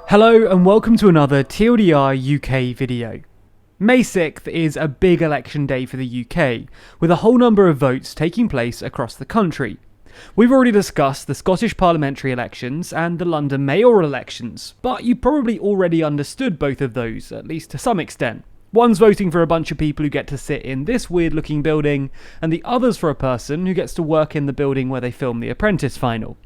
Hello and welcome to another TLDR UK video. May 6th is a big election day for the UK, with a whole number of votes taking place across the country. We've already discussed the Scottish parliamentary elections and the London mayoral elections, but you probably already understood both of those, at least to some extent. One's voting for a bunch of people who get to sit in this weird looking building, and the other's for a person who gets to work in the building where they film The Apprentice final.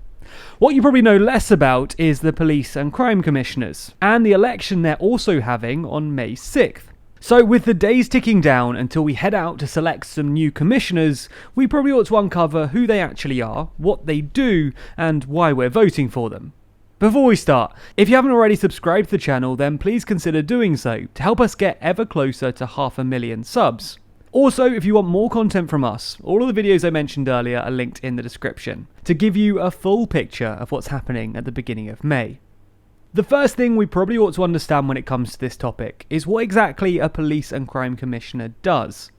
What you probably know less about is the police and crime commissioners, and the election they're also having on May 6th. So with the days ticking down until we head out to select some new commissioners, we probably ought to uncover who they actually are, what they do, and why we're voting for them. Before we start, if you haven't already subscribed to the channel, then please consider doing so to help us get ever closer to 500,000 subs. Also, if you want more content from us, all of the videos I mentioned earlier are linked in the description, to give you a full picture of what's happening at the beginning of May. The first thing we probably ought to understand when it comes to this topic is what exactly a police and crime commissioner does.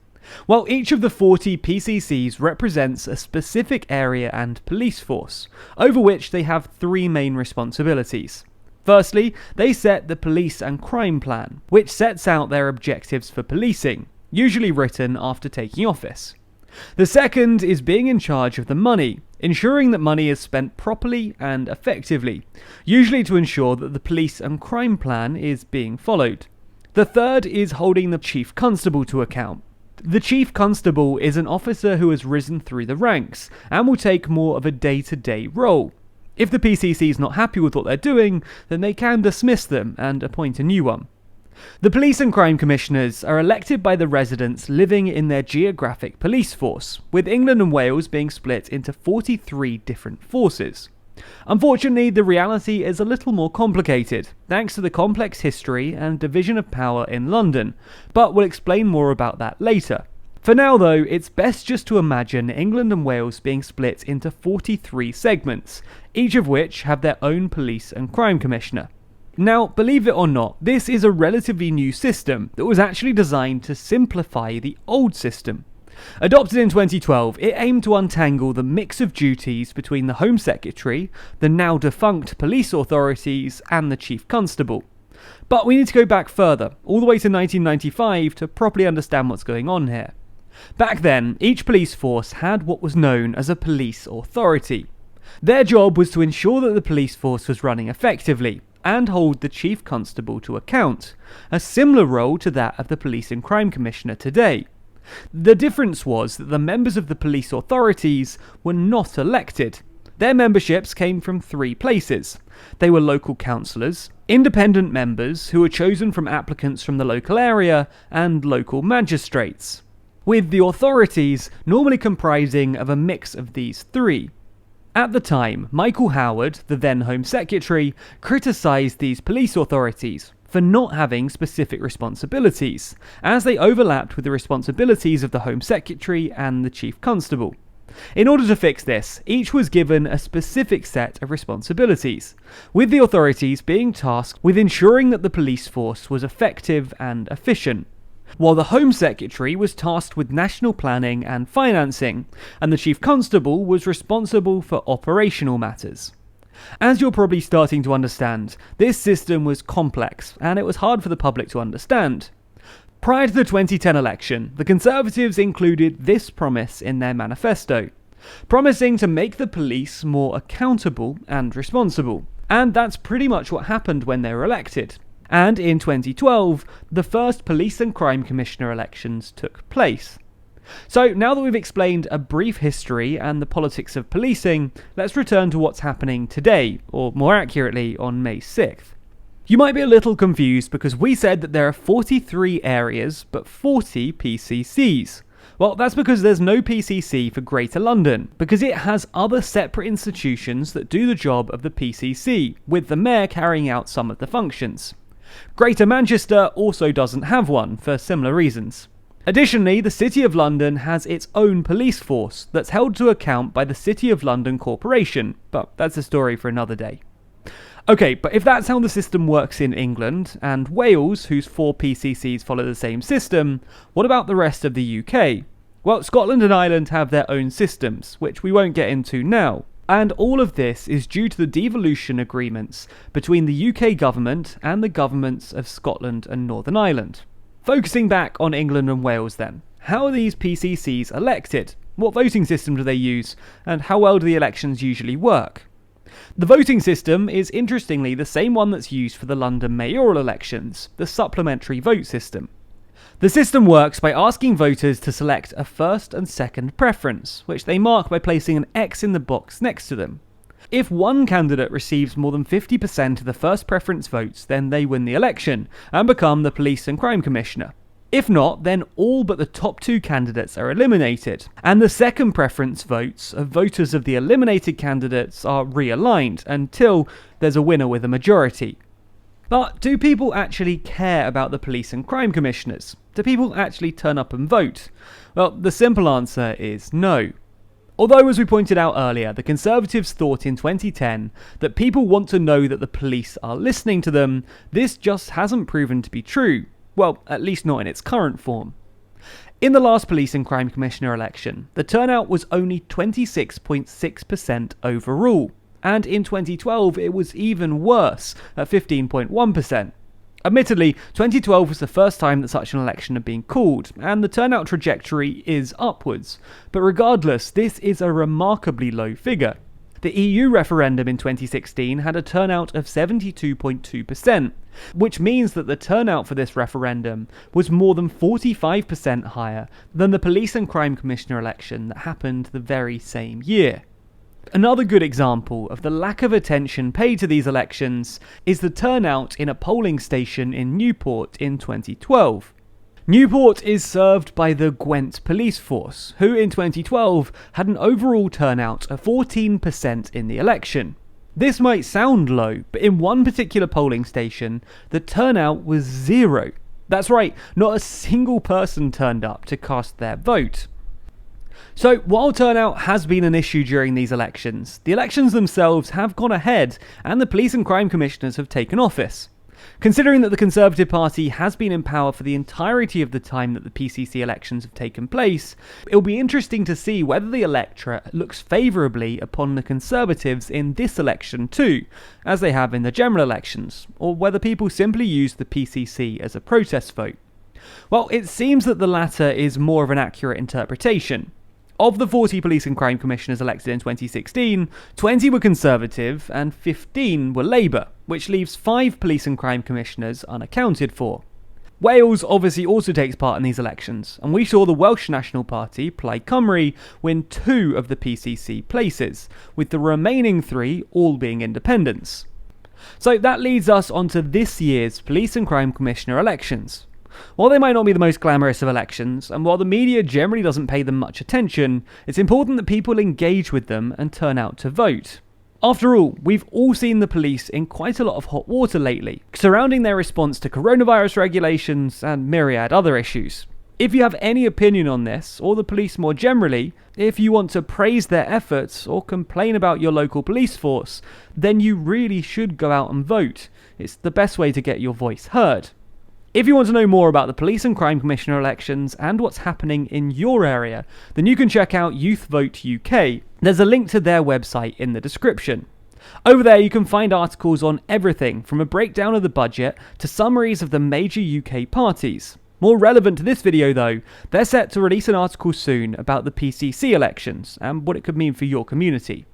Well, each of the 40 PCCs represents a specific area and police force, over which they have three main responsibilities. Firstly, they set the police and crime plan, which sets out their objectives for policing, usually written after taking office. The second is being in charge of the money, ensuring that money is spent properly and effectively, usually to ensure that the police and crime plan is being followed. The third is holding the chief constable to account. The chief constable is an officer who has risen through the ranks and will take more of a day-to-day role. If the PCC is not happy with what they're doing, then they can dismiss them and appoint a new one. The police and crime commissioners are elected by the residents living in their geographic police force, with England and Wales being split into 43 different forces. Unfortunately, the reality is a little more complicated, thanks to the complex history and division of power in London, but we'll explain more about that later. For now though, it's best just to imagine England and Wales being split into 43 segments, each of which have their own police and crime commissioner. Now, believe it or not, this is a relatively new system that was actually designed to simplify the old system. Adopted in 2012, it aimed to untangle the mix of duties between the Home Secretary, the now defunct police authorities, and the Chief Constable. But we need to go back further, all the way to 1995, to properly understand what's going on here. Back then, each police force had what was known as a police authority. Their job was to ensure that the police force was running effectively, and hold the Chief Constable to account, a similar role to that of the Police and Crime Commissioner today. The difference was that the members of the police authorities were not elected. Their memberships came from three places. They were local councillors, independent members who were chosen from applicants from the local area, and local magistrates, with the authorities normally comprising of a mix of these three. At the time, Michael Howard, the then Home Secretary, criticised these police authorities for not having specific responsibilities, as they overlapped with the responsibilities of the Home Secretary and the Chief Constable. In order to fix this, each was given a specific set of responsibilities, with the authorities being tasked with ensuring that the police force was effective and efficient, while the Home Secretary was tasked with national planning and financing, and the Chief Constable was responsible for operational matters. As you're probably starting to understand, this system was complex, and it was hard for the public to understand. Prior to the 2010 election, the Conservatives included this promise in their manifesto, promising to make the police more accountable and responsible, and that's pretty much what happened when they were elected. And in 2012, the first Police and Crime Commissioner elections took place. So now that we've explained a brief history and the politics of policing, let's return to what's happening today, or more accurately, on May 6th. You might be a little confused because we said that there are 43 areas, but 40 PCCs. Well, that's because there's no PCC for Greater London, because it has other separate institutions that do the job of the PCC, with the Mayor carrying out some of the functions. Greater Manchester also doesn't have one, for similar reasons. Additionally, the City of London has its own police force that's held to account by the City of London Corporation, but that's a story for another day. Okay, but if that's how the system works in England, and Wales, whose 4 PCCs follow the same system, what about the rest of the UK? Well, Scotland and Ireland have their own systems, which we won't get into now. And all of this is due to the devolution agreements between the UK government and the governments of Scotland and Northern Ireland. Focusing back on England and Wales then, how are these PCCs elected? What voting system do they use? And how well do the elections usually work? The voting system is interestingly the same one that's used for the London mayoral elections, the supplementary vote system. The system works by asking voters to select a first and second preference, which they mark by placing an X in the box next to them. If one candidate receives more than 50% of the first preference votes, then they win the election and become the Police and Crime Commissioner. If not, then all but the top two candidates are eliminated, and the second preference votes of voters of the eliminated candidates are realigned until there's a winner with a majority. But do people actually care about the police and crime commissioners? Do people actually turn up and vote? Well, the simple answer is no. Although, as we pointed out earlier, the Conservatives thought in 2010 that people want to know that the police are listening to them, this just hasn't proven to be true. Well, at least not in its current form. In the last Police and Crime Commissioner election, the turnout was only 26.6% overall, and in 2012 it was even worse, at 15.1%. Admittedly, 2012 was the first time that such an election had been called, and the turnout trajectory is upwards, but regardless, this is a remarkably low figure. The EU referendum in 2016 had a turnout of 72.2%, which means that the turnout for this referendum was more than 45% higher than the Police and Crime Commissioner election that happened the very same year. Another good example of the lack of attention paid to these elections is the turnout in a polling station in Newport in 2012. Newport is served by the Gwent Police Force, who in 2012 had an overall turnout of 14% in the election. This might sound low, but in one particular polling station, the turnout was 0. That's right, not a single person turned up to cast their vote. So, while turnout has been an issue during these elections, the elections themselves have gone ahead and the police and crime commissioners have taken office. Considering that the Conservative Party has been in power for the entirety of the time that the PCC elections have taken place, it'll be interesting to see whether the electorate looks favourably upon the Conservatives in this election too, as they have in the general elections, or whether people simply use the PCC as a protest vote. Well, it seems that the latter is more of an accurate interpretation. Of the 40 police and crime commissioners elected in 2016, 20 were Conservative and 15 were Labour, which leaves 5 police and crime commissioners unaccounted for. Wales obviously also takes part in these elections, and we saw the Welsh National Party, Plaid Cymru, win 2 of the PCC places, with the remaining 3 all being independents. So that leads us onto this year's police and crime commissioner elections. While they might not be the most glamorous of elections, and while the media generally doesn't pay them much attention, it's important that people engage with them and turn out to vote. After all, we've all seen the police in quite a lot of hot water lately, surrounding their response to coronavirus regulations and myriad other issues. If you have any opinion on this, or the police more generally, if you want to praise their efforts or complain about your local police force, then you really should go out and vote. It's the best way to get your voice heard. If you want to know more about the Police and Crime Commissioner elections and what's happening in your area, then you can check out Youth Vote UK. There's a link to their website in the description. Over there you can find articles on everything from a breakdown of the budget to summaries of the major UK parties. More relevant to this video though, they're set to release an article soon about the PCC elections and what it could mean for your community.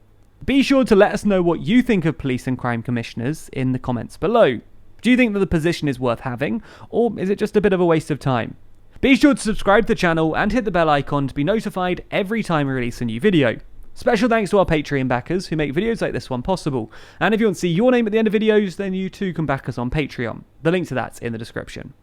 Be sure to let us know what you think of Police and Crime Commissioners in the comments below. Do you think that the position is worth having, or is it just a bit of a waste of time? Be sure to subscribe to the channel and hit the bell icon to be notified every time we release a new video. Special thanks to our Patreon backers who make videos like this one possible, and if you want to see your name at the end of videos, then you too can back us on Patreon. The link to that's in the description.